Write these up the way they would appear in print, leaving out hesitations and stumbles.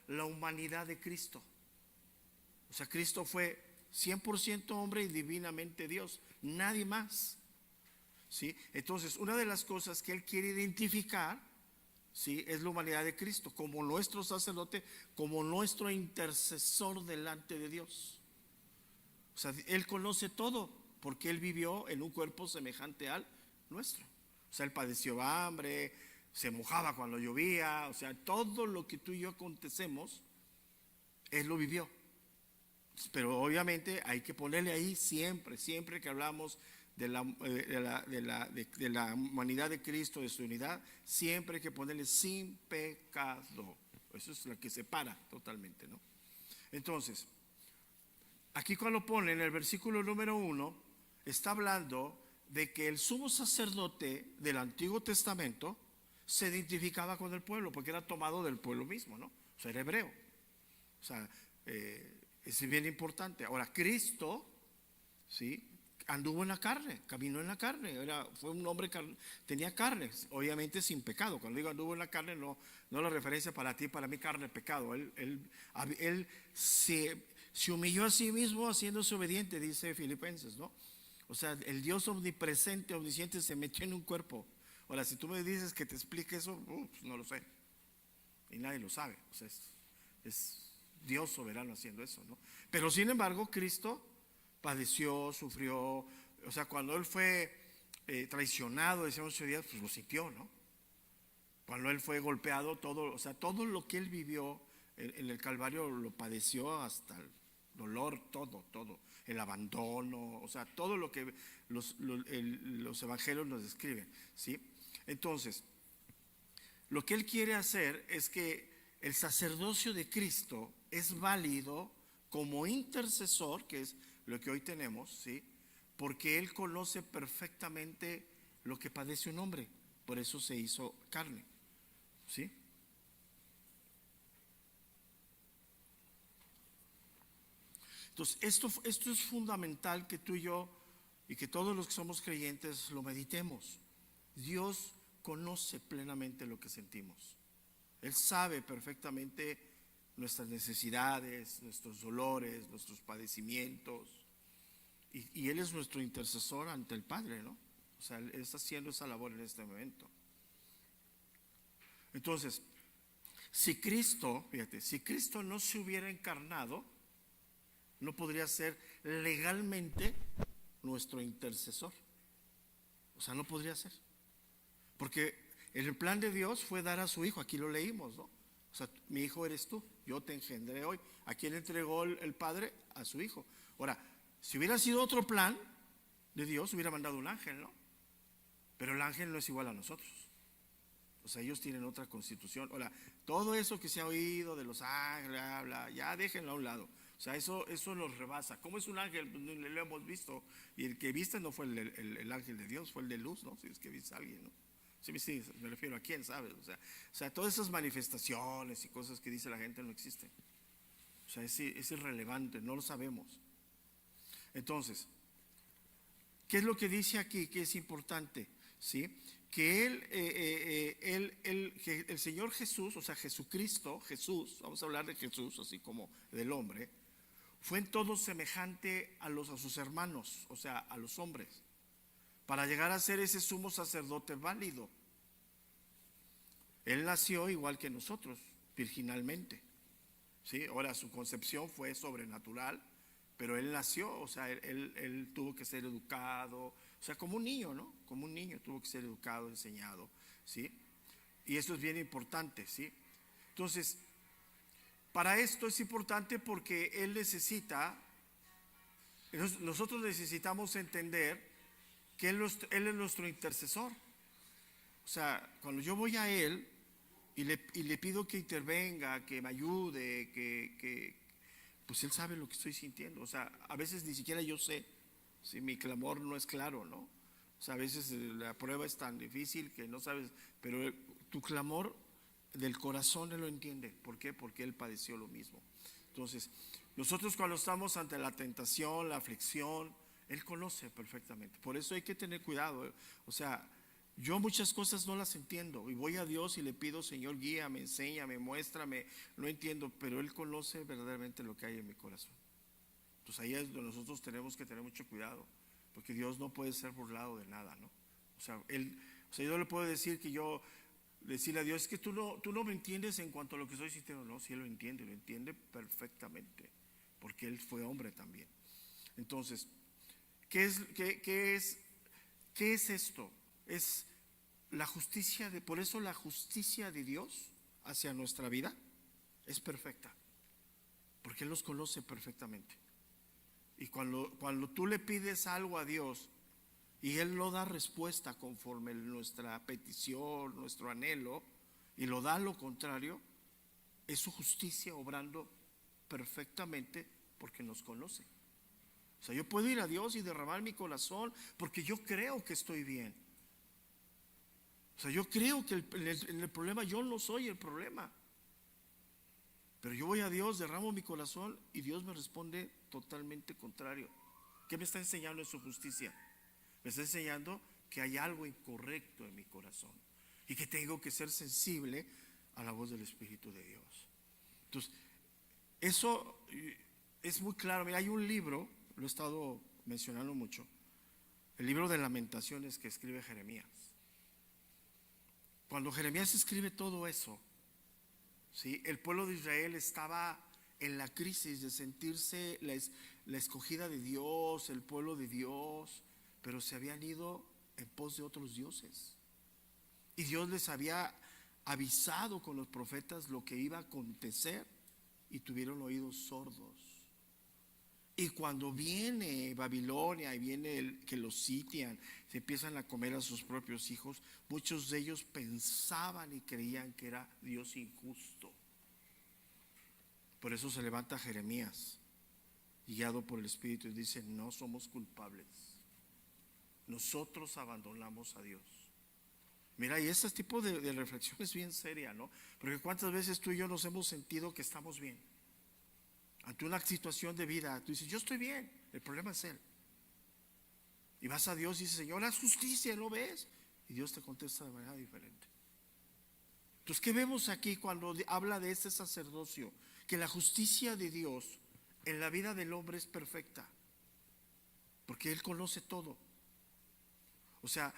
la humanidad de Cristo. O sea, Cristo fue 100% hombre y divinamente Dios, nadie más. ¿Sí? Entonces, una de las cosas que Él quiere identificar, ¿sí?, es la humanidad de Cristo como nuestro sacerdote, como nuestro intercesor delante de Dios. O sea, Él conoce todo porque Él vivió en un cuerpo semejante al nuestro. O sea, Él padeció hambre, se mojaba cuando llovía, o sea, todo lo que tú y yo acontecemos, Él lo vivió. Pero obviamente hay que ponerle ahí siempre, siempre que hablamos de la humanidad de Cristo, de su unidad, siempre hay que ponerle sin pecado. Eso es lo que separa totalmente, ¿no? Entonces, aquí cuando pone en el versículo número 1, está hablando de que el sumo sacerdote del Antiguo Testamento se identificaba con el pueblo, porque era tomado del pueblo mismo, ¿no? O sea, era hebreo. O sea, es bien importante. Ahora, Cristo, ¿sí?, anduvo en la carne, caminó en la carne, fue un hombre tenía carne, obviamente sin pecado. Cuando digo anduvo en la carne, no la referencia para ti, para mí carne, pecado. Él se humilló a sí mismo haciéndose obediente, dice Filipenses, ¿no? O sea, el Dios omnipresente, omnisciente, se metió en un cuerpo. Ahora, si tú me dices que te explique eso, pues no lo sé, y nadie lo sabe. O sea, es Dios soberano haciendo eso, ¿no? Pero sin embargo, Cristo padeció, sufrió. O sea, cuando Él fue traicionado, decíamos ese día, pues lo sintió, ¿no? Cuando Él fue golpeado, todo, o sea, todo lo que Él vivió en el Calvario lo padeció, hasta el dolor, todo, el abandono, o sea, todo lo que los evangelios nos describen, ¿sí? Entonces, lo que Él quiere hacer es que el sacerdocio de Cristo es válido como intercesor, que es lo que hoy tenemos, ¿sí?, porque Él conoce perfectamente lo que padece un hombre, por eso se hizo carne, ¿sí? Entonces, esto es fundamental que tú y yo, y que todos los que somos creyentes lo meditemos. Dios conoce plenamente lo que sentimos. Él sabe perfectamente nuestras necesidades, nuestros dolores, nuestros padecimientos. Y Él es nuestro intercesor ante el Padre, ¿no? O sea, Él está haciendo esa labor en este momento. Entonces, si Cristo no se hubiera encarnado, no podría ser legalmente nuestro intercesor. O sea, no podría ser. Porque el plan de Dios fue dar a su Hijo, aquí lo leímos, ¿no? O sea, mi hijo eres tú, yo te engendré hoy. ¿A quién entregó el Padre? A su Hijo. Ahora, si hubiera sido otro plan de Dios, hubiera mandado un ángel, ¿no? Pero el ángel no es igual a nosotros. O sea, ellos tienen otra constitución. Ahora, todo eso que se ha oído de los ángeles, ya déjenlo a un lado. O sea, eso los rebasa. ¿Cómo es un ángel? Pues lo hemos visto. Y el que viste no fue el ángel de Dios, fue el de luz, ¿no? Si es que viste a alguien, ¿no? Sí, me refiero a quién, ¿sabes? O sea, todas esas manifestaciones y cosas que dice la gente no existen. O sea, es irrelevante, no lo sabemos. Entonces, ¿qué es lo que dice aquí? Que es importante, ¿sí? Que que el Señor Jesús, o sea, Jesucristo, Jesús, vamos a hablar de Jesús, así como del hombre, fue en todo semejante a sus hermanos, o sea, a los hombres, para llegar a ser ese sumo sacerdote válido. Él nació igual que nosotros, virginalmente, ¿sí? Ahora, su concepción fue sobrenatural, pero Él nació, o sea, él tuvo que ser educado, o sea, como un niño, ¿no? Como un niño tuvo que ser educado, enseñado, ¿sí? Y esto es bien importante, ¿sí? Entonces, para esto es importante porque Él necesita, nosotros necesitamos entender que Él es nuestro intercesor. O sea, cuando yo voy a Él y le pido que intervenga, que me ayude, pues Él sabe lo que estoy sintiendo. O sea, a veces ni siquiera yo sé si mi clamor no es claro, ¿no? O sea, a veces la prueba es tan difícil que no sabes, pero tu clamor del corazón Él lo entiende. ¿Por qué? Porque Él padeció lo mismo. Entonces, nosotros cuando estamos ante la tentación, la aflicción, Él conoce perfectamente. Por eso hay que tener cuidado. O sea, Yo muchas cosas no las entiendo y voy a Dios y le pido, Señor, guíame, enséñame, muéstrame, no entiendo, pero Él conoce verdaderamente lo que hay en mi corazón. Entonces ahí es donde nosotros tenemos que tener mucho cuidado, porque Dios no puede ser burlado de nada, ¿no? O sea, yo le puedo decir que decirle a Dios, es que tú no me entiendes en cuanto a lo que estoy sintiendo. No, si Él lo entiende perfectamente, porque Él fue hombre también. Entonces, ¿qué es esto? Es la justicia por eso la justicia de Dios hacia nuestra vida es perfecta, porque Él los conoce perfectamente. Y cuando tú le pides algo a Dios y Él no da respuesta conforme nuestra petición, nuestro anhelo, y lo da lo contrario, es su justicia obrando perfectamente porque nos conoce. O sea, yo puedo ir a Dios y derramar mi corazón porque yo creo que estoy bien. O sea, yo creo que en el problema yo no soy el problema. Pero yo voy a Dios, derramo mi corazón y Dios me responde totalmente contrario. ¿Qué me está enseñando en su justicia? Me está enseñando que hay algo incorrecto en mi corazón y que tengo que ser sensible a la voz del Espíritu de Dios. Entonces, eso es muy claro. Mira, hay un libro, lo he estado mencionando mucho, el libro de Lamentaciones que escribe Jeremías. Cuando Jeremías escribe todo eso, ¿sí? El pueblo de Israel estaba en la crisis de sentirse la escogida de Dios, el pueblo de Dios, pero se habían ido en pos de otros dioses. Y Dios les había avisado con los profetas lo que iba a acontecer y tuvieron oídos sordos. Y cuando viene Babilonia y viene que los sitian, se empiezan a comer a sus propios hijos, muchos de ellos pensaban y creían que era Dios injusto. Por eso se levanta Jeremías, guiado por el Espíritu, y dice: no somos culpables, nosotros abandonamos a Dios. Mira, y ese tipo de reflexión es bien seria, ¿no? Porque cuántas veces tú y yo nos hemos sentido que estamos bien ante una situación de vida. Tú dices: yo estoy bien, el problema es Él. Y vas a Dios y dices: Señor, haz justicia, ¿no ves? Y Dios te contesta de manera diferente. Entonces, ¿qué vemos aquí cuando habla de este sacerdocio? Que la justicia de Dios en la vida del hombre es perfecta, porque Él conoce todo. O sea,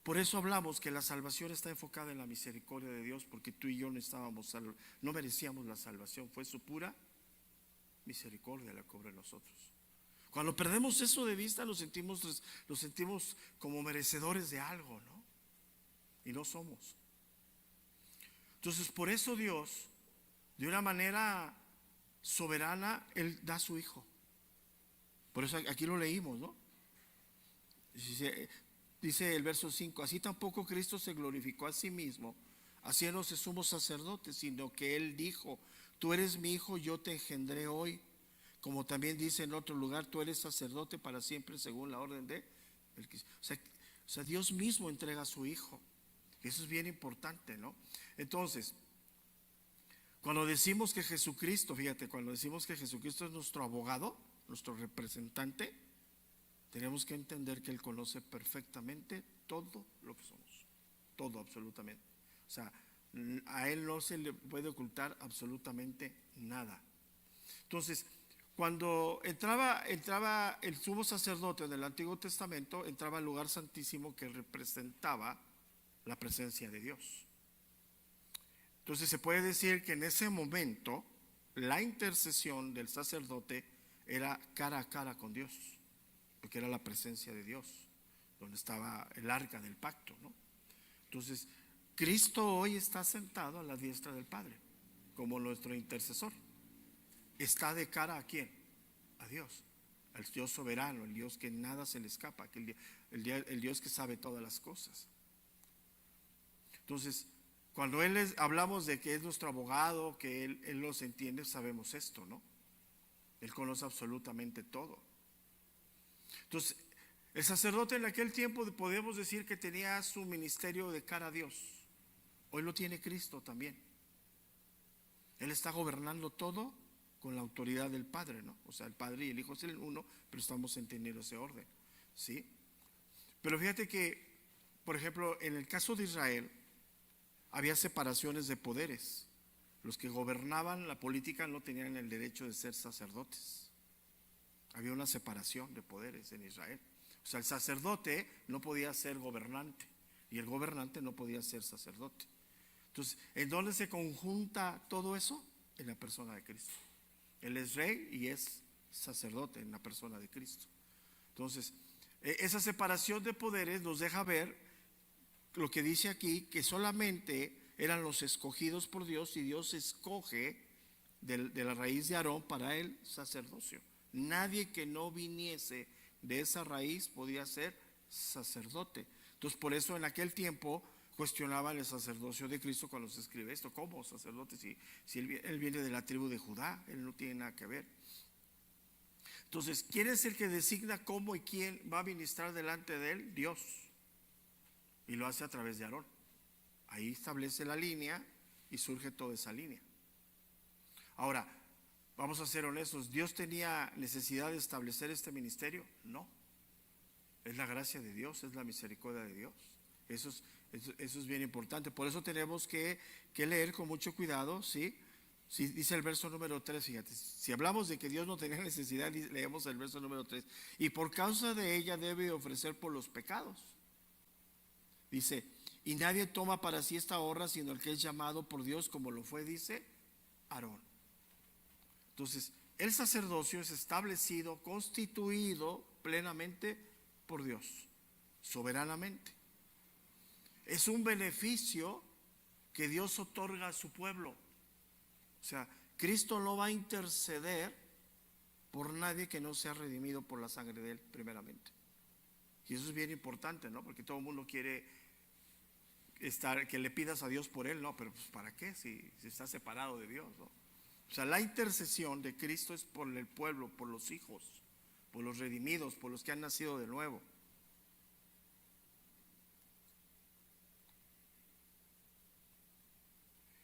por eso hablamos que la salvación está enfocada en la misericordia de Dios, porque tú y yo no merecíamos la salvación, fue su pura misericordia la que obra en nosotros. Cuando perdemos eso de vista, nos sentimos como merecedores de algo, ¿no? Y no somos. Entonces, por eso Dios, de una manera soberana, Él da a su Hijo. Por eso aquí lo leímos, ¿no? Dice el verso 5: así tampoco Cristo se glorificó a sí mismo, haciéndose sumo sacerdote, sino que Él dijo: tú eres mi Hijo, yo te engendré hoy. Como también dice en otro lugar: tú eres sacerdote para siempre según la orden de el que. O sea, Dios mismo entrega a su Hijo. Eso es bien importante, ¿no? Entonces, cuando decimos que Jesucristo, fíjate, cuando decimos que Jesucristo es nuestro abogado, nuestro representante, tenemos que entender que Él conoce perfectamente todo lo que somos, todo, absolutamente. O sea, a Él no se le puede ocultar absolutamente nada. Entonces, cuando entraba el sumo sacerdote en el Antiguo Testamento, entraba al lugar santísimo que representaba la presencia de Dios. Entonces se puede decir que en ese momento la intercesión del sacerdote era cara a cara con Dios, porque era la presencia de Dios, donde estaba el arca del pacto, ¿no? Entonces, Cristo hoy está sentado a la diestra del Padre como nuestro intercesor. Está de cara ¿a quién? A Dios, al Dios soberano, el Dios que nada se le escapa, el Dios que sabe todas las cosas. Entonces, cuando hablamos de que es nuestro abogado, que Él nos entiende, sabemos esto, ¿no? Él conoce absolutamente todo. Entonces, el sacerdote en aquel tiempo podemos decir que tenía su ministerio de cara a Dios. Hoy lo tiene Cristo también. Él está gobernando todo con la autoridad del Padre, ¿no? O sea, el Padre y el Hijo es el uno, pero estamos entendiendo ese orden, ¿sí? Pero fíjate que por ejemplo, en el caso de Israel, había separaciones de poderes. Los que gobernaban la política no tenían el derecho de ser sacerdotes. Había una separación de poderes en Israel. O sea, el sacerdote no podía ser gobernante y el gobernante no podía ser sacerdote. Entonces, ¿en dónde se conjunta todo eso? En la persona de Cristo. Él es rey y es sacerdote en la persona de Cristo. Entonces, esa separación de poderes nos deja ver lo que dice aquí, que solamente eran los escogidos por Dios y Dios escoge de la raíz de Aarón para el sacerdocio. Nadie que no viniese de esa raíz podía ser sacerdote. Entonces, por eso en aquel tiempo cuestionaban el sacerdocio de Cristo cuando se escribe esto. ¿Cómo sacerdote? Si él viene de la tribu de Judá, él no tiene nada que ver. Entonces, ¿quién es el que designa cómo y quién va a ministrar delante de él? Dios. Y lo hace a través de Aarón. Ahí establece la línea y surge toda esa línea. Ahora, vamos a ser honestos, ¿Dios tenía necesidad de establecer este ministerio? No. Es la gracia de Dios, es la misericordia de Dios. Eso es bien importante. Por eso tenemos que leer con mucho cuidado, ¿sí? Sí, dice el verso número 3, fíjate, si hablamos de que Dios no tenía necesidad, leemos el verso número 3, y por causa de ella debe ofrecer por los pecados. Dice, y nadie toma para sí esta honra sino el que es llamado por Dios, como lo fue, dice, Aarón. Entonces, el sacerdocio es establecido, constituido plenamente por Dios, soberanamente. Es un beneficio que Dios otorga a su pueblo. O sea, Cristo no va a interceder por nadie que no sea redimido por la sangre de él, primeramente. Y eso es bien importante, ¿no? Porque todo el mundo quiere que le pidas a Dios por él, no, pero pues ¿para qué? Si está separado de Dios, ¿no? O sea, la intercesión de Cristo es por el pueblo, por los hijos, por los redimidos, por los que han nacido de nuevo.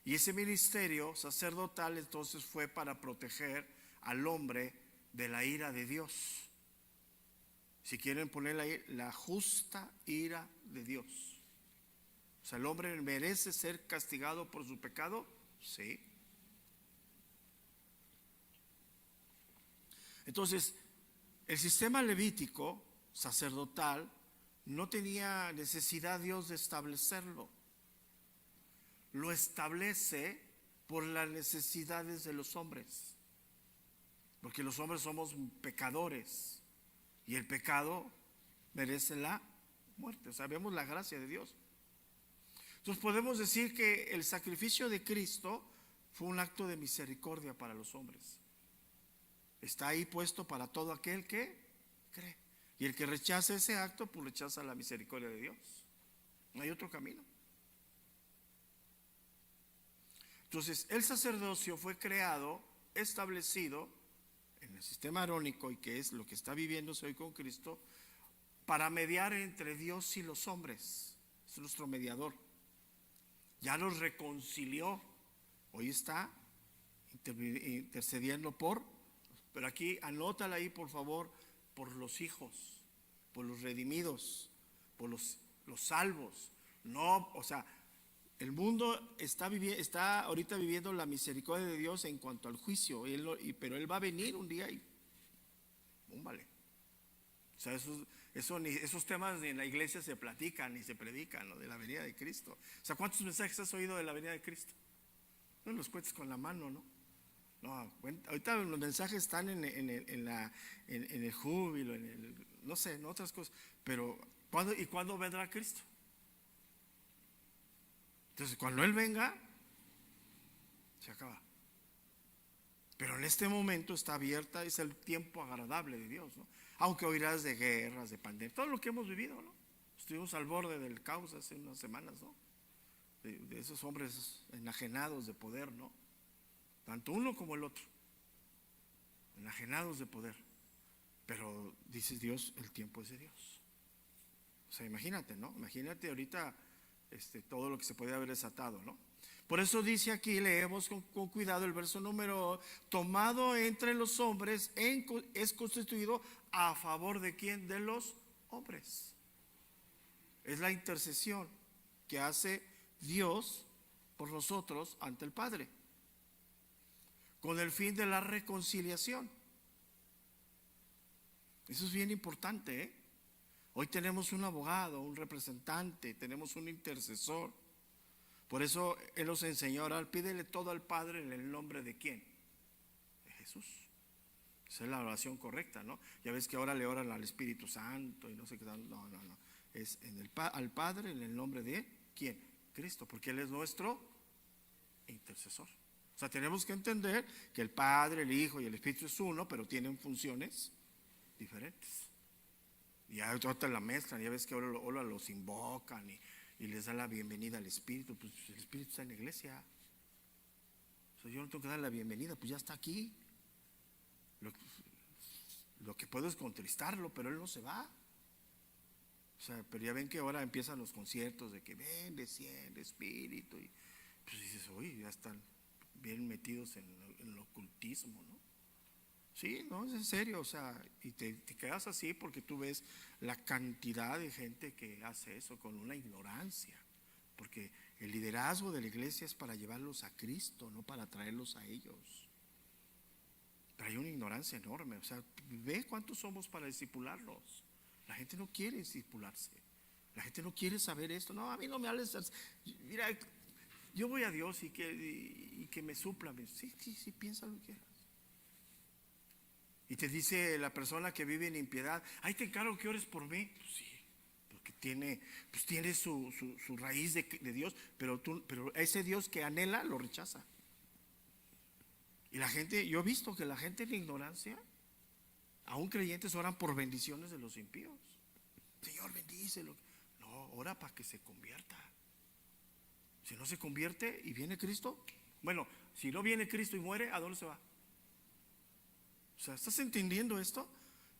Y ese ministerio sacerdotal entonces fue para proteger al hombre de la ira de Dios. Si quieren poner la justa ira de Dios. O sea, ¿el hombre merece ser castigado por su pecado? Sí. Entonces, el sistema levítico sacerdotal no tenía necesidad Dios de establecerlo. Lo establece por las necesidades de los hombres, porque los hombres somos pecadores y el pecado merece la muerte. O sea, vemos la gracia de Dios. Entonces podemos decir que el sacrificio de Cristo fue un acto de misericordia para los hombres. Está ahí puesto para todo aquel que cree. Y el que rechaza ese acto, pues rechaza la misericordia de Dios. No hay otro camino. Entonces, el sacerdocio fue creado, establecido en el sistema arónico, y que es lo que está viviéndose hoy con Cristo, para mediar entre Dios y los hombres. Es nuestro mediador. Ya los reconcilió. Hoy está intercediendo pero aquí anótala ahí por favor, por los hijos, por los redimidos, por los salvos. No, o sea, el mundo está ahorita viviendo la misericordia de Dios en cuanto al juicio, pero Él va a venir un día y vale. O sea, esos temas en la iglesia se platican y se predican, ¿no? De la venida de Cristo. O sea, ¿cuántos mensajes has oído de la venida de Cristo? No los cuentes con la mano, ¿no? No, ahorita los mensajes están en el júbilo, no sé, en otras cosas. Pero ¿cuándo vendrá Cristo? Entonces, cuando Él venga, se acaba. Pero en este momento está abierta, es el tiempo agradable de Dios, ¿no? Aunque oirás de guerras, de pandemias, todo lo que hemos vivido, ¿no? Estuvimos al borde del caos hace unas semanas, ¿no? De esos hombres enajenados de poder, ¿no? Tanto uno como el otro, enajenados de poder. Pero dice Dios, el tiempo es de Dios. O sea, imagínate, ¿no? Imagínate ahorita todo lo que se puede haber desatado, ¿no? Por eso dice aquí, leemos con cuidado el verso número, tomado entre los hombres, es constituido a favor de quién, de los hombres. Es la intercesión que hace Dios por nosotros ante el Padre, con el fin de la reconciliación. Eso es bien importante, ¿eh? Hoy tenemos un abogado, un representante, tenemos un intercesor. Por eso Él nos enseñó a orar, pídele todo al Padre en el nombre de ¿quién? De Jesús. Esa es la oración correcta, ¿no? Ya ves que ahora le oran al Espíritu Santo y no sé qué tal. No. Es al Padre en el nombre de ¿quién? Cristo, porque Él es nuestro intercesor. O sea, tenemos que entender que el Padre, el Hijo y el Espíritu es uno, pero tienen funciones diferentes. Y ahorita la mezclan, ya ves que ahora los invocan y les da la bienvenida al Espíritu. Pues el Espíritu está en la iglesia. O sea, yo no tengo que dar la bienvenida, pues ya está aquí. Lo que puedo es contristarlo, pero Él no se va. O sea, pero ya ven que ahora empiezan los conciertos de que ven, desciende Espíritu. Y pues dices, oye, ya están bien metidos en el ocultismo, ¿no? Sí, no, es en serio, o sea, y te quedas así porque tú ves la cantidad de gente que hace eso con una ignorancia, porque el liderazgo de la iglesia es para llevarlos a Cristo, no para traerlos a ellos. Pero hay una ignorancia enorme, o sea, ve cuántos somos para discipularlos. La gente no quiere discipularse, la gente no quiere saber esto. No, a mí no me hables, mira, yo voy a Dios y que me supla. Sí, piensa lo que quieras. Y te dice la persona que vive en impiedad, ay, te encargo que ores por mí. Pues sí, porque tiene su raíz de Dios, pero ese Dios que anhela lo rechaza. Y la gente, yo he visto que la gente en ignorancia, aún creyentes, oran por bendiciones de los impíos. Señor, bendícelo. No, ora para que se convierta. Si no se convierte y viene Cristo, bueno, si no viene Cristo y muere, ¿a dónde se va? O sea, ¿estás entendiendo esto?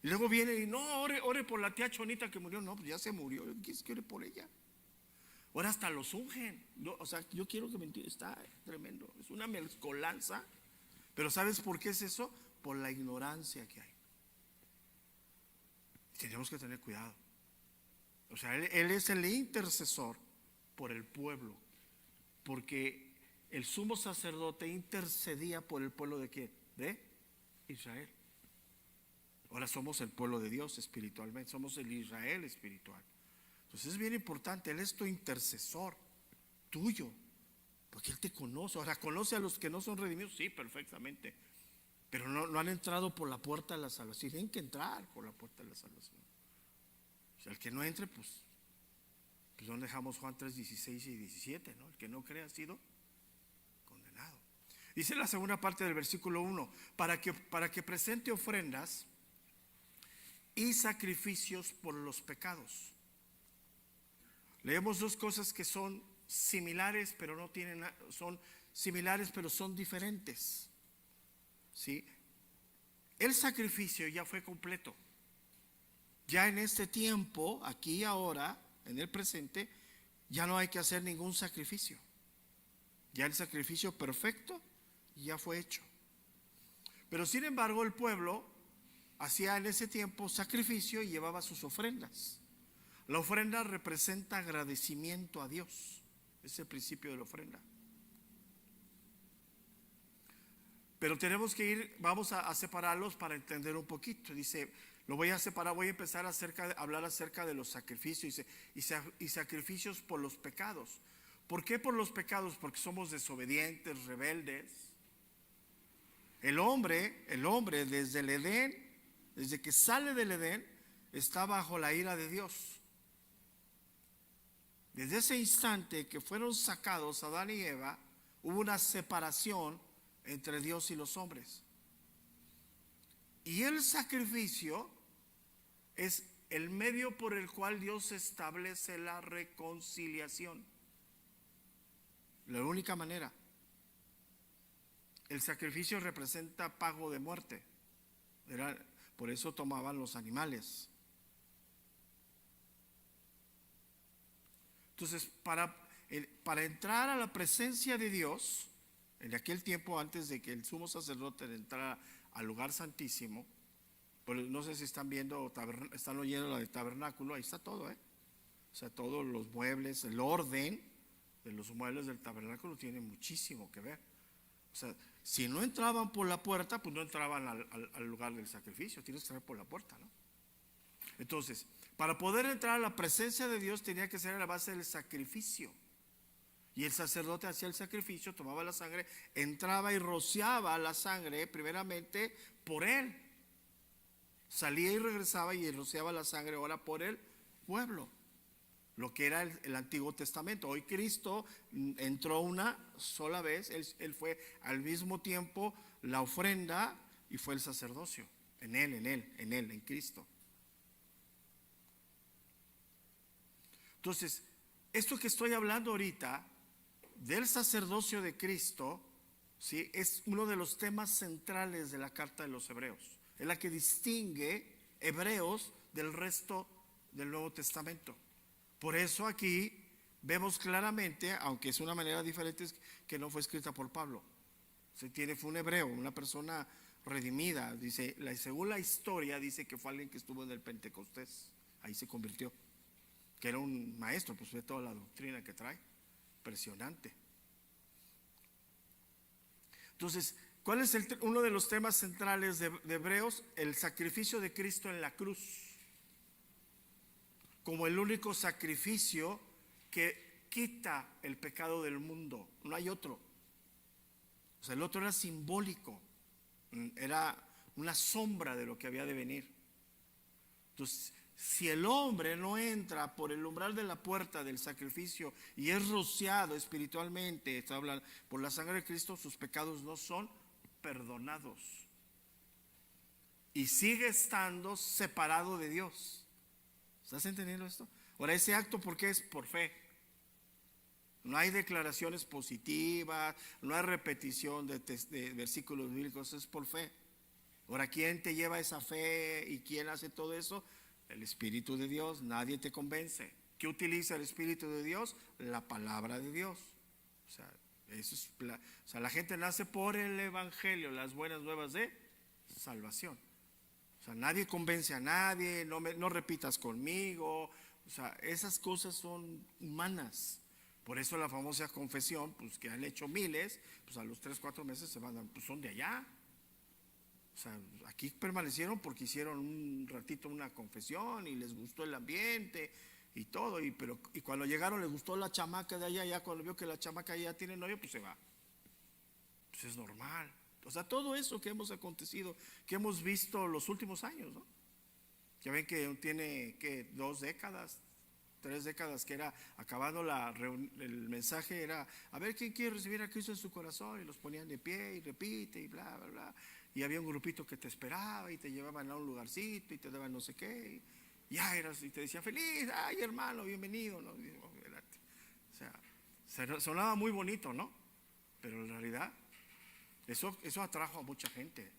Y luego viene y no, ore por la tía Chonita que murió. No, pues ya se murió. ¿Quién quiere por ella? Ahora hasta los ungen. No, o sea, yo quiero que me entiendan. Está tremendo. Es una mezcolanza. Pero ¿sabes por qué es eso? Por la ignorancia que hay. Tenemos que tener cuidado. O sea, él es el intercesor por el pueblo. Porque el sumo sacerdote intercedía por el pueblo de ¿quién? De Israel. Ahora somos el pueblo de Dios espiritualmente, somos el Israel espiritual. Entonces es bien importante, Él es tu intercesor, tuyo, porque Él te conoce. Ahora, ¿conoce a los que no son redimidos? Sí, perfectamente, pero no han entrado por la puerta de la salvación. Tienen que entrar por la puerta de la salvación. O sea, el que no entre, pues no dejamos Juan 3, 16 y 17, ¿no? El que no cree ha sido condenado. Dice la segunda parte del versículo 1, para que presente ofrendas y sacrificios por los pecados. Leemos dos cosas que son similares, pero no tienen, son similares, pero son diferentes. ¿Sí? El sacrificio ya fue completo. Ya en este tiempo, aquí y ahora, en el presente, ya no hay que hacer ningún sacrificio. Ya el sacrificio perfecto ya fue hecho. Pero sin embargo el pueblo hacía en ese tiempo sacrificio y llevaba sus ofrendas. La ofrenda representa agradecimiento a Dios. Es el principio de la ofrenda. Pero tenemos que ir, vamos a separarlos para entender un poquito. Dice, lo voy a separar, voy a empezar a hablar acerca de los sacrificios y sacrificios por los pecados. ¿Por qué por los pecados? Porque somos desobedientes, rebeldes. El hombre desde el Edén, desde que sale del Edén, está bajo la ira de Dios. Desde ese instante que fueron sacados Adán y Eva, hubo una separación entre Dios y los hombres. Y el sacrificio es el medio por el cual Dios establece la reconciliación. La única manera. El sacrificio representa pago de muerte. Por eso tomaban los animales. Entonces, para entrar a la presencia de Dios, en aquel tiempo antes de que el sumo sacerdote entrara al lugar santísimo, pues no sé si están viendo, están oyendo la de tabernáculo, ahí está todo, O sea, todos los muebles, el orden de los muebles del tabernáculo tiene muchísimo que ver. O sea, si no entraban por la puerta, pues no entraban al lugar del sacrificio. Tienes que entrar por la puerta, ¿no? Entonces, para poder entrar a la presencia de Dios tenía que ser a la base del sacrificio. Y el sacerdote hacía el sacrificio, tomaba la sangre, entraba y rociaba la sangre primeramente por él. Salía y regresaba y rociaba la sangre ahora por el pueblo. Lo que era el Antiguo Testamento. Hoy Cristo entró una sola vez. Él fue al mismo tiempo la ofrenda y fue el sacerdocio. En Cristo. Entonces, esto que estoy hablando ahorita del sacerdocio de Cristo, ¿sí?, es uno de los temas centrales de la carta de los Hebreos. Es la que distingue Hebreos del resto del Nuevo Testamento. Por eso aquí vemos claramente, aunque es una manera diferente, que no fue escrita por Pablo. Fue un hebreo, una persona redimida. Dice, según la historia, dice que fue alguien que estuvo en el Pentecostés. Ahí se convirtió. Que era un maestro, pues ve toda la doctrina que trae. Impresionante. Entonces, ¿cuál es uno de los temas centrales de Hebreos? El sacrificio de Cristo en la cruz, como el único sacrificio que quita el pecado del mundo. No hay otro. O sea, el otro era simbólico, era una sombra de lo que había de venir. Entonces, si el hombre no entra por el umbral de la puerta del sacrificio y es rociado espiritualmente, está hablando, por la sangre de Cristo, sus pecados no son perdonados. Y sigue estando separado de Dios. ¿Estás entendiendo esto? Ahora, ese acto, ¿por qué es? Por fe. No hay declaraciones positivas, no hay repetición de versículos bíblicos, es por fe. Ahora, ¿quién te lleva esa fe y quién hace todo eso? El Espíritu de Dios. Nadie te convence. ¿Qué utiliza el Espíritu de Dios? La palabra de Dios. O sea, la gente nace por el Evangelio, las buenas nuevas de salvación. O sea, nadie convence a nadie, no repitas conmigo. O sea, esas cosas son humanas. Por eso la famosa confesión, pues que han hecho miles, pues a los 3-4 meses se van, pues son de allá. O sea, aquí permanecieron porque hicieron un ratito una confesión y les gustó el ambiente y todo, y cuando llegaron les gustó la chamaca de allá, ya cuando vio que la chamaca ya tiene novio, pues se va. Pues es normal. O sea, todo eso que hemos acontecido, que hemos visto los últimos años, ¿no? Ya ven que tiene, ¿qué?, 2 décadas, 3 décadas, que era, acabando el mensaje era, a ver quién quiere recibir a Cristo en su corazón, y los ponían de pie y repite y bla, bla, bla. Y había un grupito que te esperaba y te llevaban a un lugarcito y te daban no sé qué, y ya eras, y te decía feliz, ay hermano, bienvenido, ¿no? O sea, sonaba muy bonito, ¿no? Pero en realidad eso atrajo a mucha gente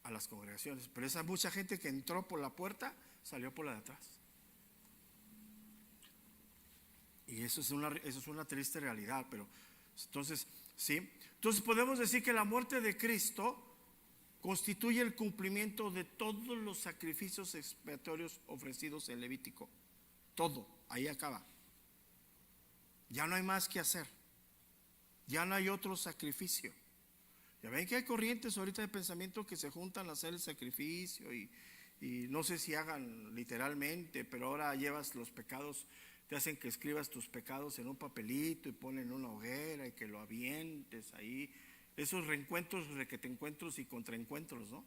a las congregaciones, pero esa mucha gente que entró por la puerta salió por la de atrás. Y eso es una triste realidad, pero entonces, ¿sí? Entonces podemos decir que la muerte de Cristo constituye el cumplimiento de todos los sacrificios expiatorios ofrecidos en Levítico. Todo, ahí acaba. Ya no hay más que hacer. Ya no hay otro sacrificio. Ya ven que hay corrientes ahorita de pensamiento que se juntan a hacer el sacrificio y no sé si hagan literalmente, pero ahora llevas los pecados, te hacen que escribas tus pecados en un papelito y ponen una hoguera y que lo avientes ahí. Esos reencuentros, requeteencuentros y contraencuentros, ¿no?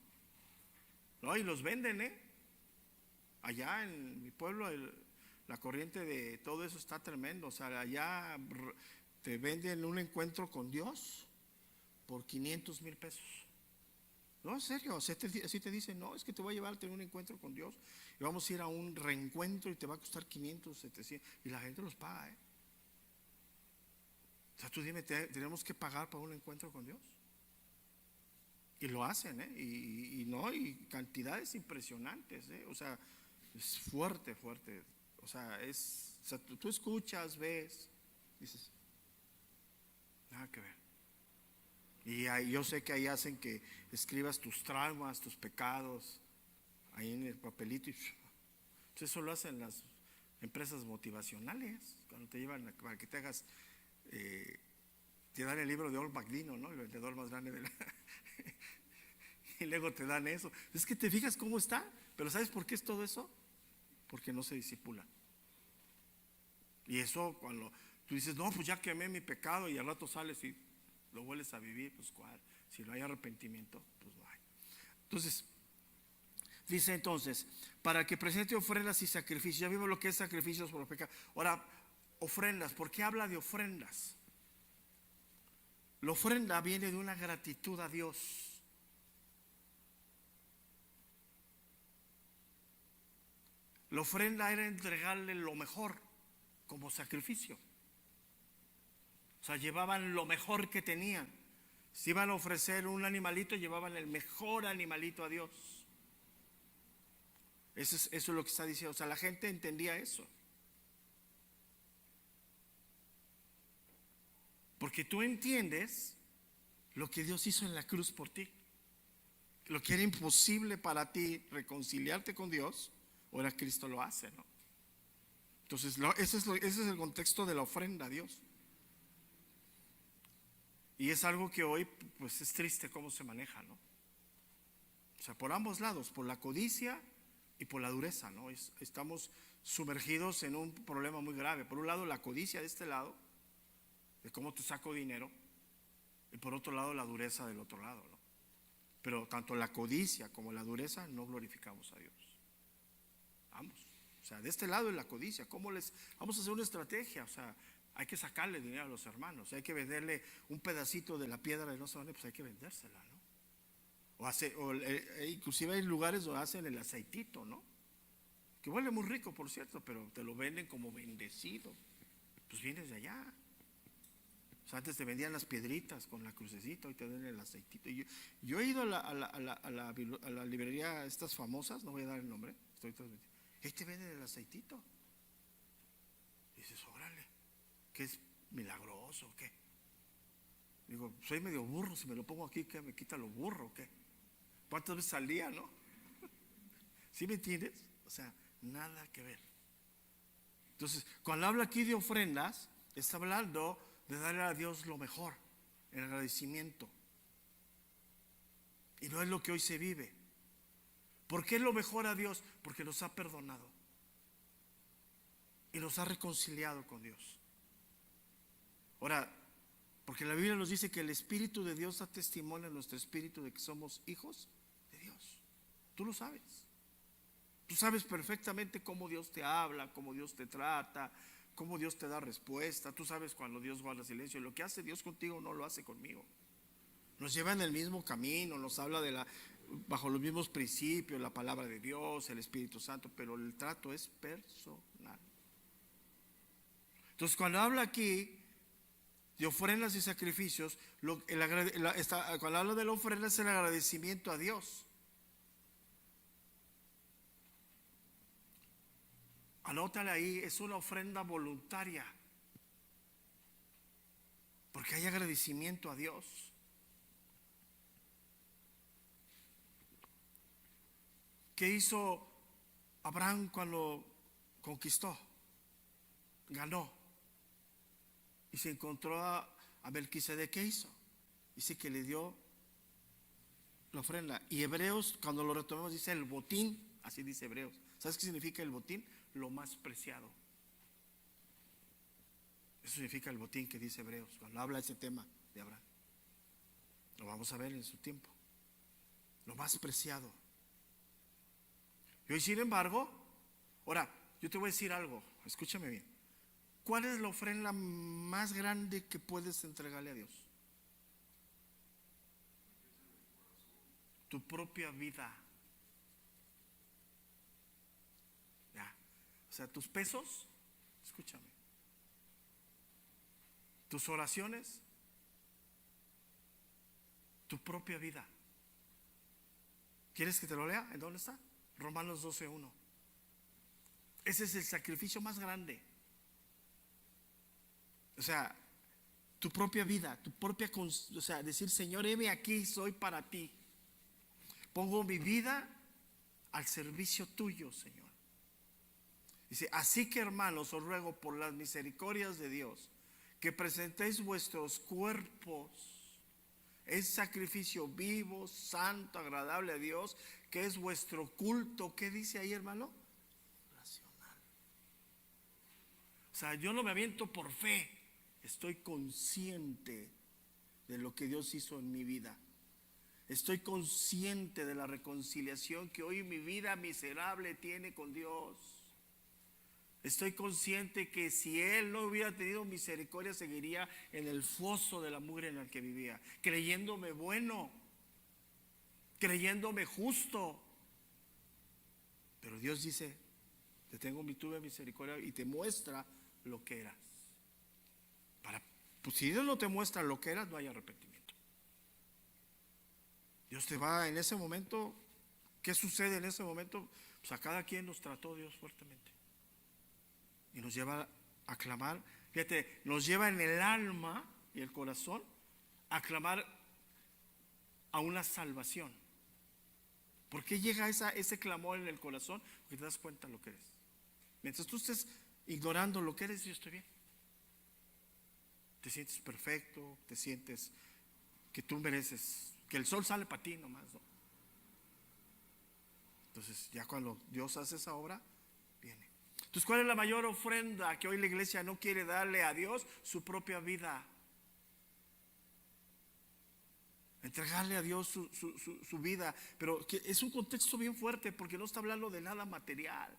¿No? Y los venden, ¿eh? Allá en mi pueblo la corriente de todo eso está tremendo. O sea, allá te venden un encuentro con Dios por 500,000 pesos. No, en serio, así te dicen, no, es que te voy a llevar a tener un encuentro con Dios y vamos a ir a un reencuentro y te va a costar 500, 700, y la gente los paga, ¿eh? O sea, tú dime, ¿tenemos que pagar para un encuentro con Dios? Y lo hacen, ¿eh? Y cantidades impresionantes, ¿eh? O sea, es fuerte. O sea, tú escuchas, ves, dices, nada que ver. Y yo sé que ahí hacen que escribas tus traumas, tus pecados, ahí en el papelito. Entonces eso lo hacen empresas motivacionales, cuando te llevan para que te hagas, te dan el libro de Old McDino, ¿no? El vendedor más grande de la y luego te dan eso. Es que te fijas cómo está, pero ¿sabes por qué es todo eso? Porque no se disipula. Y eso cuando tú dices, no, pues ya quemé mi pecado, y al rato sales y lo vuelves a vivir, pues cuál, si no hay arrepentimiento, pues no hay. Entonces, dice entonces, para que presente ofrendas y sacrificios. Ya vimos lo que es sacrificios por los pecados. Ahora, ofrendas, ¿por qué habla de ofrendas? La ofrenda viene de una gratitud a Dios. La ofrenda era entregarle lo mejor como sacrificio. O sea, llevaban lo mejor que tenían. Si iban a ofrecer un animalito, llevaban el mejor animalito a Dios. Eso es lo que está diciendo. O sea, la gente entendía eso. Porque tú entiendes lo que Dios hizo en la cruz por ti. Lo que era imposible para ti reconciliarte con Dios, ahora Cristo lo hace, ¿no? Entonces, ese es el contexto de la ofrenda a Dios. Y es algo que hoy, pues es triste cómo se maneja, ¿no? O sea, por ambos lados, por la codicia y por la dureza, ¿no? Estamos sumergidos en un problema muy grave. Por un lado, la codicia de este lado, de cómo te saco dinero, y por otro lado, la dureza del otro lado, ¿no? Pero tanto la codicia como la dureza no glorificamos a Dios. Vamos. O sea, de este lado es la codicia. ¿Cómo les vamos a hacer una estrategia? O sea, hay que sacarle dinero a los hermanos, hay que venderle un pedacito de la piedra de no sé dónde, pues hay que vendérsela, ¿no? Inclusive hay lugares donde hacen el aceitito, ¿no? Que huele muy rico, por cierto, pero te lo venden como bendecido. Pues vienes de allá. O sea, antes te vendían las piedritas con la crucecita, hoy te dan el aceitito. Yo he ido a la librería, estas famosas, no voy a dar el nombre, estoy transmitiendo. Ahí te venden el aceitito. Y dices, órale, ¿qué es milagroso o qué? Digo, soy medio burro, si me lo pongo aquí, ¿qué me quita lo burro o qué? ¿Cuántas veces al día, no? ¿Sí me entiendes? O sea, nada que ver. Entonces, cuando habla aquí de ofrendas, está hablando de darle a Dios lo mejor, en agradecimiento. Y no es lo que hoy se vive. ¿Por qué es lo mejor a Dios? Porque nos ha perdonado y nos ha reconciliado con Dios. Ahora, porque la Biblia nos dice que el Espíritu de Dios da testimonio a nuestro espíritu de que somos hijos de Dios. Tú lo sabes. Tú sabes perfectamente cómo Dios te habla, cómo Dios te trata, cómo Dios te da respuesta. Tú sabes cuando Dios guarda silencio. Lo que hace Dios contigo no lo hace conmigo. Nos lleva en el mismo camino, nos habla bajo los mismos principios, la palabra de Dios, el Espíritu Santo, pero el trato es personal. Entonces, cuando habla aquí de ofrendas y sacrificios, cuando habla de la ofrenda es el agradecimiento a Dios. Anótale ahí, es una ofrenda voluntaria, porque hay agradecimiento a Dios. ¿Qué hizo Abraham cuando conquistó? Ganó. Y se encontró a Melquisedec. ¿Qué hizo? Dice que le dio la ofrenda. Y Hebreos, cuando lo retomamos, dice el botín. Así dice Hebreos. ¿Sabes qué significa el botín? Lo más preciado. Eso significa el botín que dice Hebreos, cuando habla ese tema de Abraham. Lo vamos a ver en su tiempo. Lo más preciado. Y hoy, sin embargo, ahora, yo te voy a decir algo, escúchame bien. ¿Cuál es la ofrenda más grande que puedes entregarle a Dios? Tu propia vida. Ya. O sea, tus pesos, escúchame. Tus oraciones, tu propia vida. ¿Quieres que te lo lea? ¿En dónde está? Romanos 12:1. Ese es el sacrificio más grande. O sea, tu propia vida, o sea, decir, Señor, heme aquí, soy para ti. Pongo mi vida al servicio tuyo, Señor. Dice, así que hermanos, os ruego por las misericordias de Dios, que presentéis vuestros cuerpos en sacrificio vivo, santo, agradable a Dios, que es vuestro culto. ¿Qué dice ahí, hermano? Racional. O sea, yo no me aviento por fe, estoy consciente de lo que Dios hizo en mi vida. Estoy consciente de la reconciliación que hoy mi vida miserable tiene con Dios. Estoy consciente que si Él no hubiera tenido misericordia, seguiría en el foso de la mugre en el que vivía, creyéndome bueno, creyéndome justo. Pero Dios dice, tuve misericordia y te muestra lo que eras. Pues si Dios no te muestra lo que eras, no hay arrepentimiento. Dios te va en ese momento. ¿Qué sucede en ese momento? Pues a cada quien nos trató Dios fuertemente y nos lleva a clamar. Fíjate, nos lleva en el alma y el corazón a clamar a una salvación. ¿Por qué llega ese clamor en el corazón? Porque te das cuenta de lo que eres. Mientras tú estés ignorando lo que eres, yo estoy bien. Te sientes perfecto, te sientes que tú mereces, que el sol sale para ti nomás, ¿no? Entonces ya cuando Dios hace esa obra, viene. Entonces, ¿cuál es la mayor ofrenda que hoy la iglesia no quiere darle a Dios? Su propia vida. Entregarle a Dios su vida. Pero que es un contexto bien fuerte, porque no está hablando de nada material.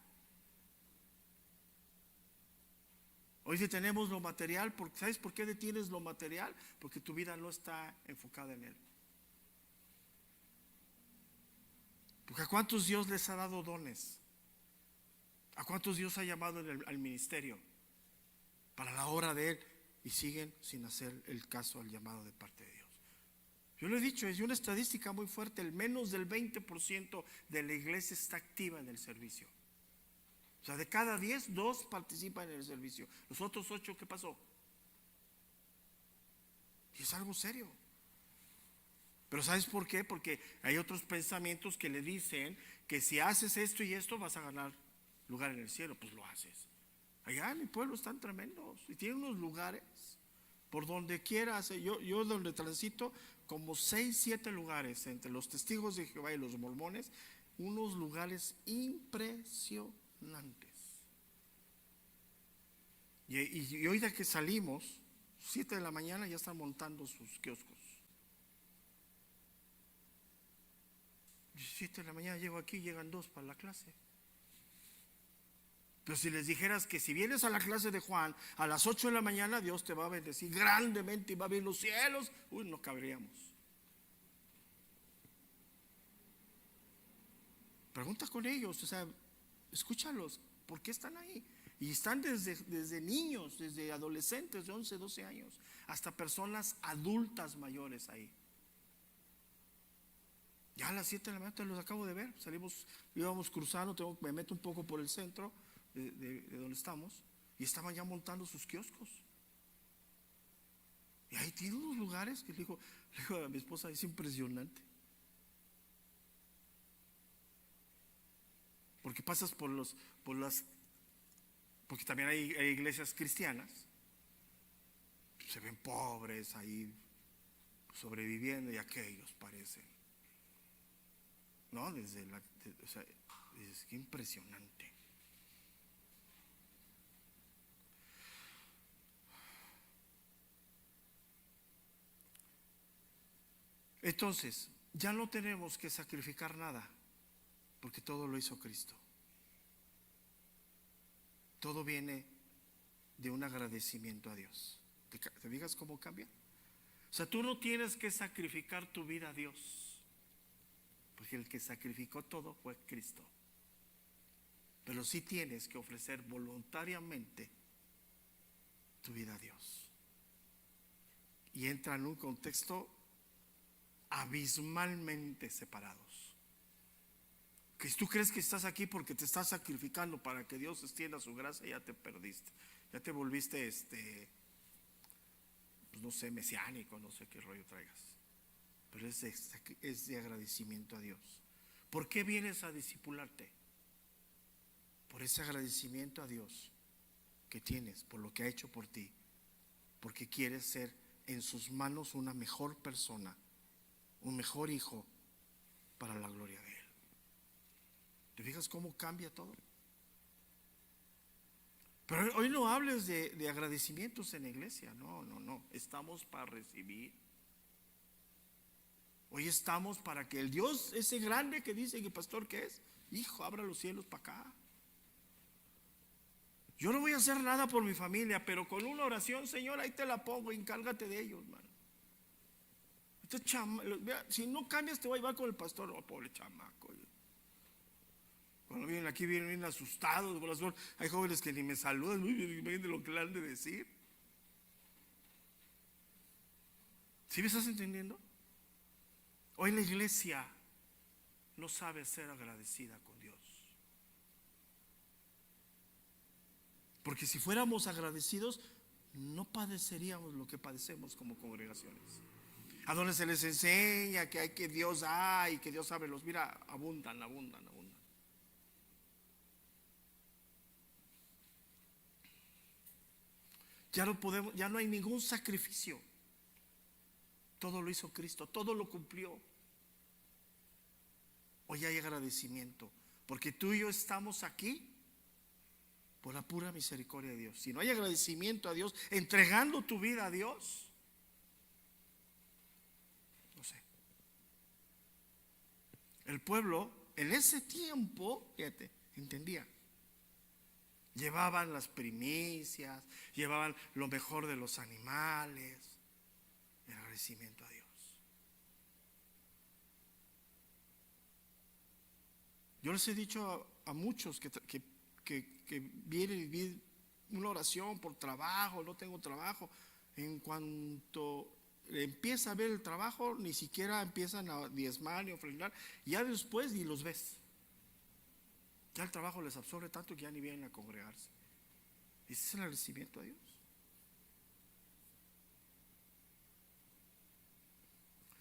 Hoy detenemos lo material, ¿sabes por qué detienes lo material? Porque tu vida no está enfocada en Él. Porque ¿a cuántos Dios les ha dado dones? ¿A cuántos Dios ha llamado al ministerio para la obra de Él? Y siguen sin hacer el caso al llamado de parte de Dios. Yo lo he dicho, es una estadística muy fuerte. El menos del 20% de la iglesia está activa en el servicio. O sea, de cada 10, 2 participan en el servicio. Los otros 8, ¿qué pasó? Y es algo serio. Pero ¿sabes por qué? Porque hay otros pensamientos que le dicen que si haces esto y esto vas a ganar lugar en el cielo. Pues lo haces. Allá en mi pueblo están tremendos y tienen unos lugares por donde quieras. Yo donde transito como 6, 7 lugares entre los testigos de Jehová y los mormones, unos lugares impresionantes. Y hoy de que salimos 7 de la mañana ya están montando sus kioscos. 7 de la mañana llego aquí, llegan 2 para la clase. Pero si les dijeras que si vienes a la clase de Juan a las 8 de la mañana, Dios te va a bendecir grandemente y va a abrir los cielos, no cabríamos. Pregunta con ellos, o sea, escúchalos, ¿por qué están ahí? Y están desde niños, desde adolescentes de 11, 12 años, hasta personas adultas mayores ahí. Ya a las 7 de la mañana los acabo de ver, íbamos cruzando, me meto un poco por el centro de donde estamos, y estaban ya montando sus kioscos. Y ahí tiene unos lugares que le digo a mi esposa, es impresionante. Porque pasas porque también hay iglesias cristianas, se ven pobres ahí sobreviviendo, y aquellos parecen, ¿no? O sea, es que impresionante. Entonces, ya no tenemos que sacrificar nada, porque todo lo hizo Cristo. Todo viene de un agradecimiento a Dios. ¿Te digas cómo cambia? O sea, tú no tienes que sacrificar tu vida a Dios, porque el que sacrificó todo fue Cristo. Pero sí tienes que ofrecer voluntariamente tu vida a Dios. Y entra en un contexto abismalmente separados. Que si tú crees que estás aquí porque te estás sacrificando para que Dios extienda su gracia, ya te perdiste. Ya te volviste pues no sé, mesiánico, no sé qué rollo traigas. Pero es de agradecimiento a Dios. ¿Por qué vienes a discipularte? por ese agradecimiento a Dios que tienes, por lo que ha hecho por ti, porque quieres ser en sus manos una mejor persona, un mejor hijo para la gloria de Él. ¿Te fijas cómo cambia todo? Pero hoy no hables de agradecimientos en la iglesia. No. Estamos para recibir. Hoy estamos para que el Dios, ese grande que dice que pastor que es, hijo, abra los cielos para acá. Yo no voy a hacer nada por mi familia, pero con una oración, Señor, ahí te la pongo, encárgate de ellos, hermano. Si no cambias, te voy a llevar con el pastor. Oh, pobre chamaco. Cuando vienen aquí, vienen asustados. Hay jóvenes que ni me saludan. Imagínate lo que le han de decir. ¿Sí me estás entendiendo? Hoy la iglesia no sabe ser agradecida con Dios. Porque si fuéramos agradecidos, no padeceríamos lo que padecemos como congregaciones. A donde se les enseña que hay que Dios hay, que Dios sabe los. Mira, abundan. Ya no hay ningún sacrificio. Todo lo hizo Cristo, todo lo cumplió. Hoy hay agradecimiento, porque tú y yo estamos aquí por la pura misericordia de Dios. Si no hay agradecimiento a Dios, entregando tu vida a Dios, no sé. El pueblo en ese tiempo, fíjate, entendía. Llevaban las primicias, llevaban lo mejor de los animales, el agradecimiento a Dios. Yo les he dicho a muchos que vienen y piden una oración por trabajo, no tengo trabajo. En cuanto empieza a ver el trabajo, ni siquiera empiezan a diezmar ni ofrendar, ya después ni los ves. Ya el trabajo les absorbe tanto que ya ni vienen a congregarse. Ese es el agradecimiento a Dios.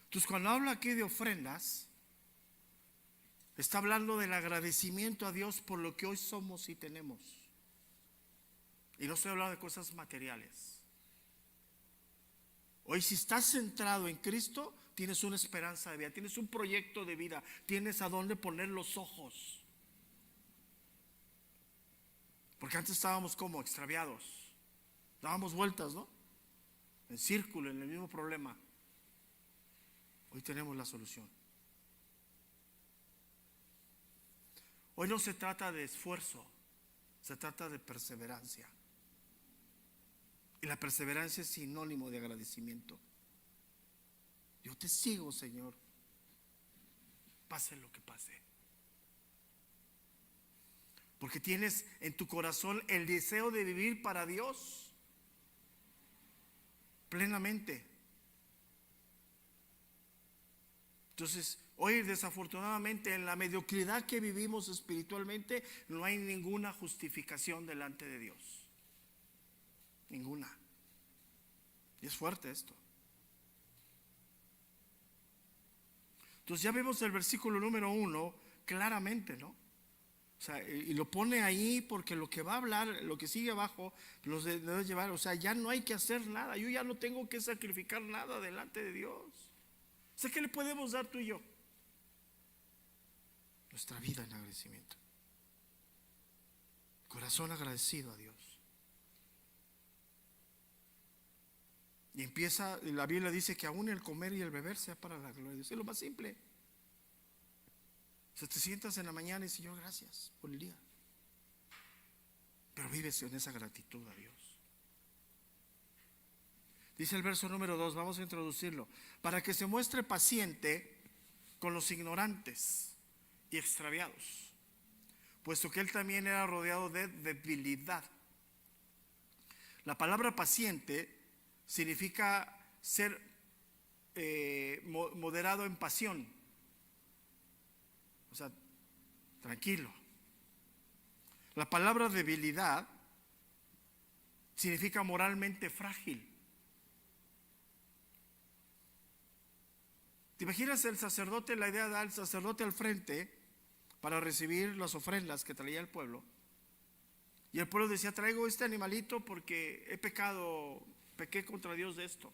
Entonces, cuando habla aquí de ofrendas, está hablando del agradecimiento a Dios por lo que hoy somos y tenemos. Y no estoy hablando de cosas materiales. Hoy, si estás centrado en Cristo, tienes una esperanza de vida, tienes un proyecto de vida, tienes a dónde poner los ojos. Porque antes estábamos como extraviados, dábamos vueltas, ¿no? En círculo, en el mismo problema. Hoy tenemos la solución. Hoy no se trata de esfuerzo, se trata de perseverancia. Y la perseverancia es sinónimo de agradecimiento. Yo te sigo, Señor, pase lo que pase. Porque tienes en tu corazón el deseo de vivir para Dios plenamente. Entonces, hoy desafortunadamente en la mediocridad que vivimos espiritualmente no hay ninguna justificación delante de Dios. Ninguna. Y es fuerte esto. Entonces ya vemos el versículo número 1 claramente, ¿no? O sea, y lo pone ahí porque lo que va a hablar, lo que sigue abajo, los debe llevar. O sea, ya no hay que hacer nada. Yo ya no tengo que sacrificar nada delante de Dios. O sea, ¿qué le podemos dar tú y yo? Nuestra vida en agradecimiento. Corazón agradecido a Dios. Y empieza, la Biblia dice que aún el comer y el beber sea para la gloria de Dios. Es lo más simple. O sea, te sientas en la mañana y Señor, gracias por el día. Pero vives en esa gratitud a Dios. Dice el verso número 2, vamos a introducirlo. Para que se muestre paciente con los ignorantes y extraviados, puesto que él también era rodeado de debilidad. La palabra paciente significa ser moderado en pasión. O sea, tranquilo. La palabra debilidad significa moralmente frágil. ¿Te imaginas el sacerdote? La idea de dar al sacerdote al frente para recibir las ofrendas que traía el pueblo. Y el pueblo decía, traigo este animalito porque he pecado, pequé contra Dios de esto.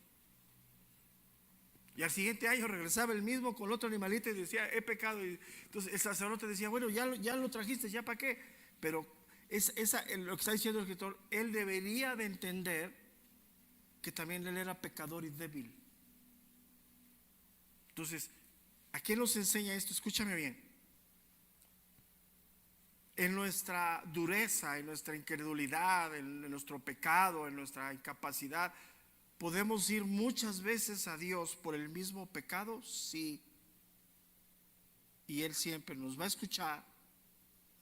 Y al siguiente año regresaba el mismo con otro animalito y decía, he pecado. Y entonces el sacerdote decía, bueno, ya lo trajiste, ¿ya para qué? Pero lo que está diciendo el escritor, él debería de entender que también él era pecador y débil. Entonces, ¿a qué nos enseña esto? Escúchame bien. En nuestra dureza, en nuestra incredulidad, en nuestro pecado, en nuestra incapacidad, ¿podemos ir muchas veces a Dios por el mismo pecado? Sí. Y Él siempre nos va a escuchar,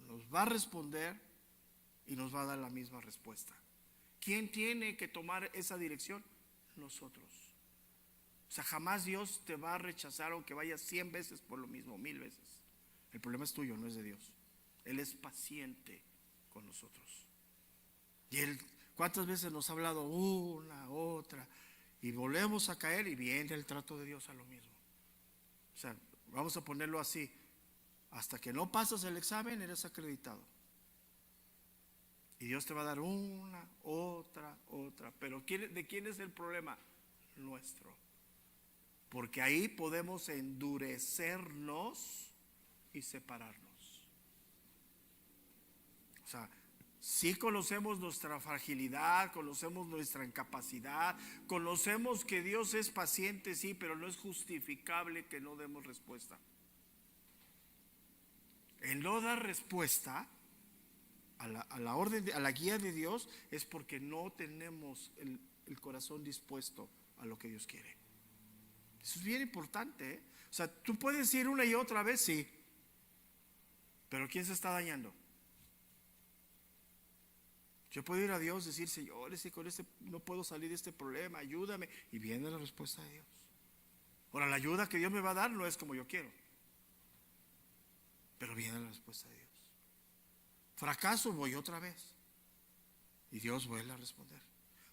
nos va a responder y nos va a dar la misma respuesta. ¿Quién tiene que tomar esa dirección? Nosotros. O sea, jamás Dios te va a rechazar aunque vayas 100 veces por lo mismo, 1000 veces. El problema es tuyo, no es de Dios. Él es paciente con nosotros. Y Él, ¿cuántas veces nos ha hablado una, otra? Y volvemos a caer y viene el trato de Dios a lo mismo. O sea, vamos a ponerlo así. Hasta que no pasas el examen, eres acreditado. Y Dios te va a dar una, otra. Pero ¿de quién es el problema? Nuestro. Porque ahí podemos endurecernos y separarnos. O sea, sí conocemos nuestra fragilidad, conocemos nuestra incapacidad, conocemos que Dios es paciente, sí, pero no es justificable que no demos respuesta. El no dar respuesta a la orden, a la guía de Dios, es porque no tenemos el corazón dispuesto a lo que Dios quiere. Eso es bien importante, ¿eh? O sea, tú puedes ir una y otra vez, sí, pero ¿quién se está dañando? Yo puedo ir a Dios y decir, Señor, con no puedo salir de este problema, ayúdame. Y viene la respuesta de Dios. Ahora, la ayuda que Dios me va a dar no es como yo quiero, pero viene la respuesta de Dios. Fracaso, voy otra vez. Y Dios vuelve a responder.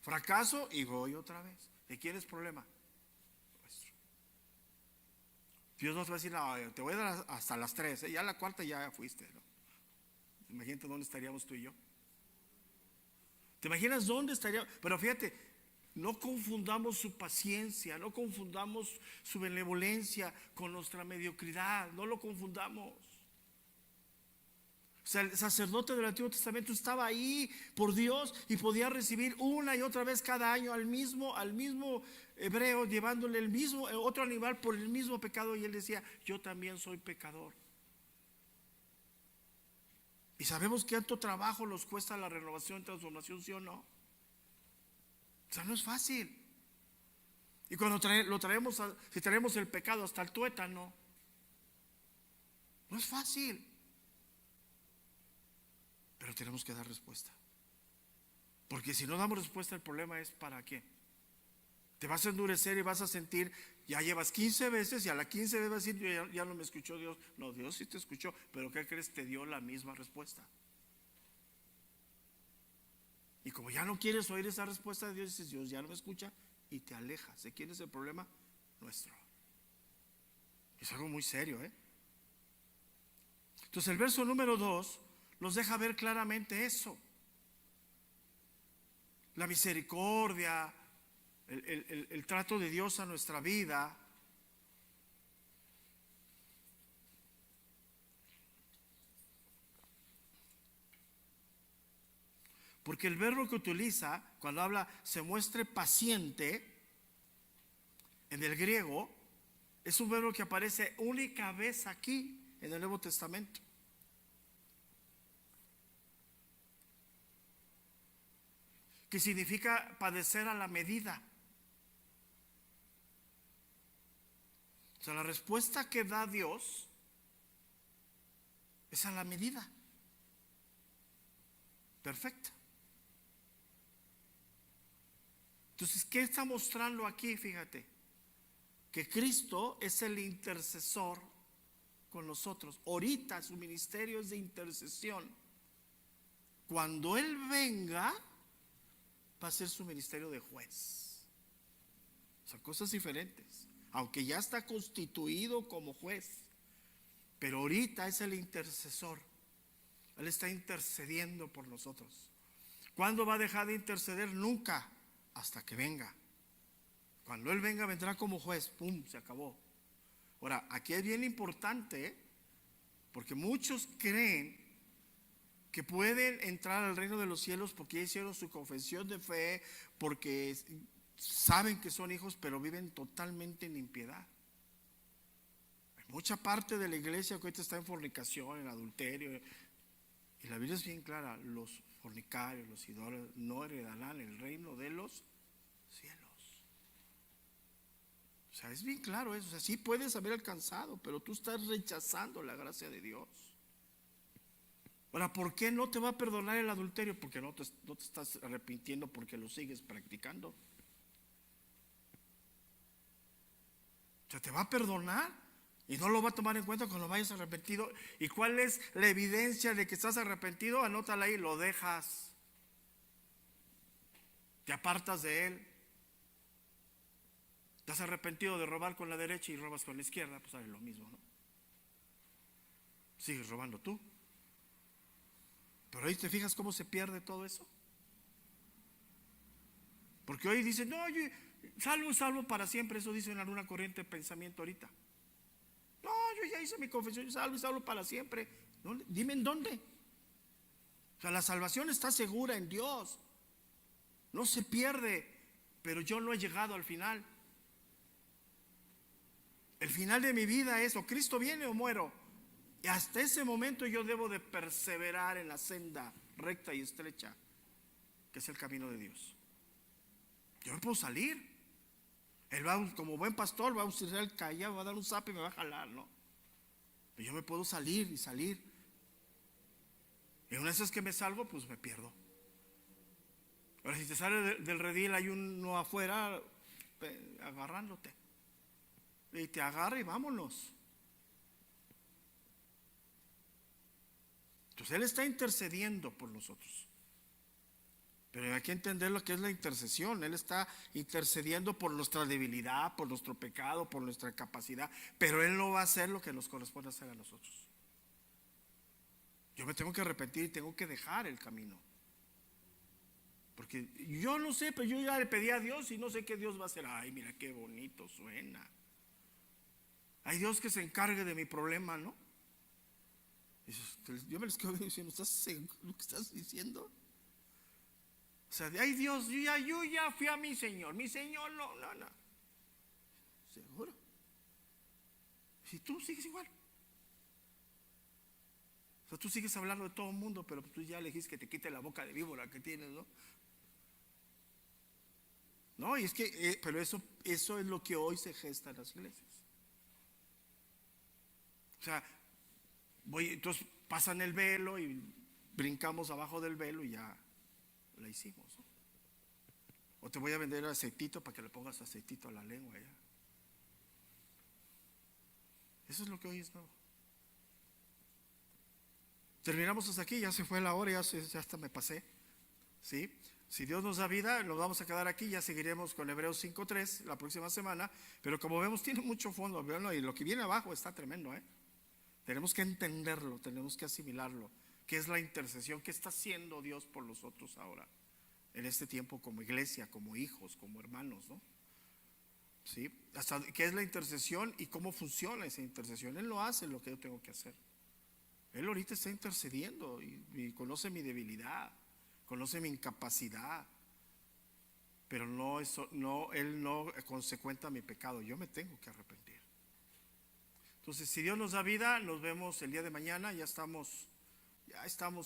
Fracaso y voy otra vez. ¿De quién es problema? Nuestro. Dios nos va a decir, no, te voy a dar hasta las 3, ¿eh? Ya la cuarta ya fuiste, ¿no? Imagínate dónde estaríamos tú y yo. ¿Te imaginas dónde estaría? Pero fíjate, no confundamos su paciencia, no confundamos su benevolencia con nuestra mediocridad, no lo confundamos. O sea, el sacerdote del Antiguo Testamento estaba ahí por Dios y podía recibir una y otra vez cada año al mismo hebreo, llevándole el mismo otro animal por el mismo pecado, y él decía, yo también soy pecador. Y sabemos que tanto trabajo nos cuesta la renovación y transformación, ¿sí o no? O sea, no es fácil. Y cuando si traemos el pecado hasta el tuétano, no es fácil. Pero tenemos que dar respuesta. Porque si no damos respuesta, el problema es ¿para qué? Te vas a endurecer y vas a sentir, ya llevas 15 veces y a la 15 vez vas a decir, ya no me escuchó Dios. No, Dios sí te escuchó, pero ¿qué crees? Te dio la misma respuesta. Y como ya no quieres oír esa respuesta de Dios, dices, Dios ya no me escucha, y te alejas. ¿De quién es el problema? Nuestro. Es algo muy serio, ¿eh? Entonces el verso número 2 nos deja ver claramente eso. La misericordia, el trato de Dios a nuestra vida. Porque el verbo que utiliza cuando habla se muestre paciente en el griego es un verbo que aparece única vez aquí en el Nuevo Testamento. Que significa padecer a la medida. O sea, la respuesta que da Dios es a la medida. Perfecta. Entonces, ¿qué está mostrando aquí? Fíjate, que Cristo es el intercesor con nosotros. Ahorita su ministerio es de intercesión. Cuando Él venga, va a ser su ministerio de juez. O sea, cosas diferentes. Aunque ya está constituido como juez, pero ahorita es el intercesor. Él está intercediendo por nosotros. ¿Cuándo va a dejar de interceder? Nunca, hasta que venga. Cuando Él venga, vendrá como juez. ¡Pum! Se acabó. Ahora, aquí es bien importante, porque muchos creen que pueden entrar al reino de los cielos porque ya hicieron su confesión de fe, porque saben que son hijos, pero viven totalmente en impiedad. Hay mucha parte de la iglesia que ahorita está en fornicación, en adulterio, y la Biblia es bien clara: los fornicarios, los idólatras no heredarán el reino de los cielos. O sea, es bien claro eso. O sea, sí puedes haber alcanzado, pero tú estás rechazando la gracia de Dios. Ahora, ¿por qué no te va a perdonar el adulterio? Porque no te estás arrepintiendo, porque lo sigues practicando. O sea, te va a perdonar y no lo va a tomar en cuenta cuando vayas arrepentido. ¿Y cuál es la evidencia de que estás arrepentido? Anótala ahí: lo dejas, te apartas de él. Estás arrepentido de robar con la derecha y robas con la izquierda, pues es lo mismo, ¿no? Sigues robando tú. Pero ahí te fijas cómo se pierde todo eso. Porque hoy dicen: no, yo salvo para siempre. Eso dicen en alguna corriente de pensamiento ahorita. No, yo ya hice mi confesión, yo salvo para siempre. ¿Dónde? Dime en dónde. O sea, la salvación está segura en Dios, no se pierde. Pero yo no he llegado al final. El final de mi vida es: o Cristo viene o muero. Y hasta ese momento yo debo de perseverar en la senda recta y estrecha, que es el camino de Dios. Yo no puedo salir. Él va, como buen pastor, va a usar el callado, va a dar un zape y me va a jalar, ¿no? Pero yo me puedo salir y salir. Y una vez que me salgo, pues me pierdo. Ahora, si te sale del redil, hay uno afuera agarrándote. Y te agarra y vámonos. Entonces Él está intercediendo por nosotros. Pero hay que entender lo que es la intercesión. Él está intercediendo por nuestra debilidad, por nuestro pecado, por nuestra incapacidad. Pero Él no va a hacer lo que nos corresponde hacer a nosotros. Yo me tengo que arrepentir y tengo que dejar el camino. Porque yo no sé, pero yo ya le pedí a Dios y no sé qué Dios va a hacer. Ay, mira qué bonito suena. Hay Dios que se encargue de mi problema, ¿no? Yo me les quedo diciendo: ¿estás seguro lo que estás diciendo? O sea, ay Dios, yo ya fui a mi Señor no. ¿Seguro? Si tú sigues igual. O sea, tú sigues hablando de todo el mundo, pero tú ya le dijiste que te quite la boca de víbora que tienes, ¿no? No, y es que, pero eso es lo que hoy se gesta en las iglesias. O sea, entonces pasan el velo y brincamos abajo del velo y ya la hicimos, ¿no? O te voy a vender aceitito para que le pongas aceitito a la lengua ya. Eso es lo que hoy es nuevo. Terminamos hasta aquí, ya se fue la hora, ya hasta me pasé, ¿sí? Si Dios nos da vida, nos vamos a quedar aquí. Ya seguiremos con Hebreos 5:3 la próxima semana. Pero como vemos, tiene mucho fondo, ¿no? Y lo que viene abajo está tremendo, ¿eh? Tenemos que entenderlo, tenemos que asimilarlo. ¿Qué es la intercesión? ¿Qué está haciendo Dios por nosotros ahora? En este tiempo, como iglesia, como hijos, como hermanos, ¿no? ¿Sí? Hasta qué es la intercesión y cómo funciona esa intercesión. Él no hace lo que yo tengo que hacer. Él ahorita está intercediendo y conoce mi debilidad, conoce mi incapacidad, pero Él no consecuenta mi pecado. Yo me tengo que arrepentir. Entonces, si Dios nos da vida, nos vemos el día de mañana. Ya estamos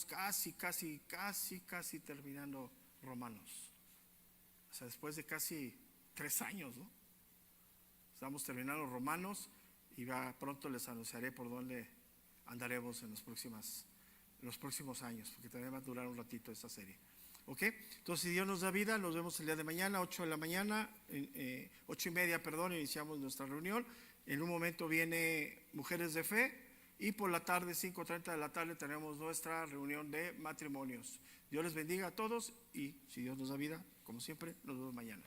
casi terminando Romanos. O sea, después de casi 3 años, ¿no? Estamos terminando Romanos y pronto les anunciaré por dónde andaremos en los próximos años, porque también va a durar un ratito esta serie. ¿Ok? Entonces, si Dios nos da vida, nos vemos el día de mañana, 8 de la mañana, 8:30, iniciamos nuestra reunión. En un momento viene Mujeres de Fe y por la tarde, 5:30 de la tarde, tenemos nuestra reunión de matrimonios. Dios les bendiga a todos y si Dios nos da vida, como siempre, nos vemos mañana.